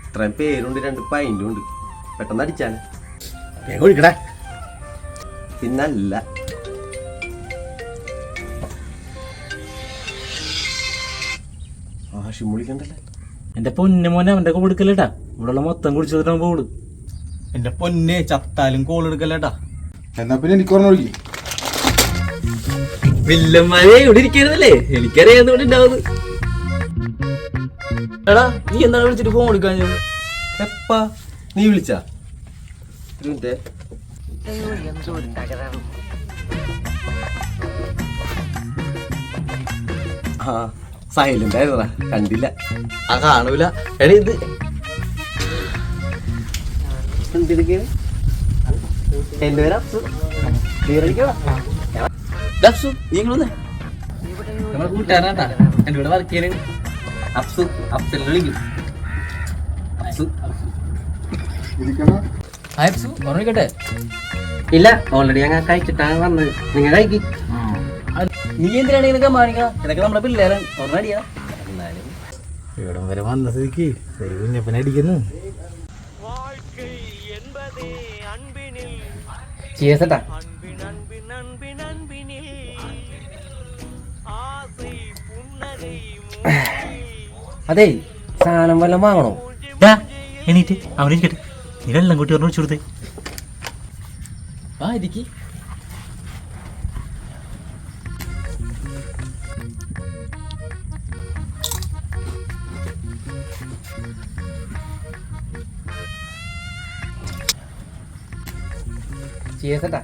ഇത്രയും പേരുണ്ട്, 2 പൈൻറ്റും ഉണ്ട്. പെട്ടെന്ന് അടിച്ചാൽ ഒഴിക്കടേ. പിന്നല്ല ആശും വിളിക്കണ്ടല്ലേ. എന്റെ പൊന്നെ മോനെ അവന്റെ കൊടുക്കല്ലേട്ടാ. ഇവിടെയുള്ള മൊത്തം കുടിച്ചു പോള്. എന്റെ പൊന്നെ ചത്താലും കോൾ എടുക്കല്ലേട്ടാ. എന്നാ പിന്നെ എനിക്ക് ഓർമ്മ ഒഴുകി. വില്ലന്മാരെ ഇവിടെ ഇരിക്കരുതല്ലേ, എനിക്കറിയാം ഇവിടെ ഉണ്ടാവുന്നത്. എടാ നീ എന്താണ് വിളിച്ചിട്ട് ഫോൺ കൊടുക്കാൻ? എപ്പാ നീ വിളിച്ചാ? ഒരു മിനിറ്റ്. ആ സൈലന്റ് ആയിരുന്നാ, കണ്ടില്ല. ആ കാണൂല. എടാ ഇത് എന്റെ പേര് അപ്സു. അപ്സു, നീ ഇങ്ങളൊന്ന് നമ്മളെ കൂട്ടുകാരനാട്ടാ. എന്റെ കൂടെ വർക്ക് ചെയ്യണ അപ്സു. അപ്സലിനെ വിളിക്കും. അപ്സു അപ്സു ഓർമ്മിക്കട്ടെ. ഇല്ല, ഓൾറെഡി ഞങ്ങൾ കഴിച്ചിട്ടാണ് വന്നത്. നിങ്ങൾ കഴിക്കും. നീ എന്തിനാണ് ഇതൊക്കെ മാനിക്കണം? ഇതൊക്കെ നമ്മുടെ പിള്ളേരാണ്. ഓർമ്മടിയാ. എന്നാലും ഇവിടം വരെ വന്ന സ്ഥിതിക്ക് ഒരു കുഞ്ഞപ്പനെ അടിക്കുന്നു. ചേട്ടാ അതെ, സാധനം വല്ലതും വാങ്ങണോ? എണീറ്റ് അവനിരിക്കട്ടെ. നീ വെള്ളം കൂട്ടി പറഞ്ഞു വിളിച്ചു കൊടുത്തേ. ആ ഇരിക്കി. ചേട്ടാ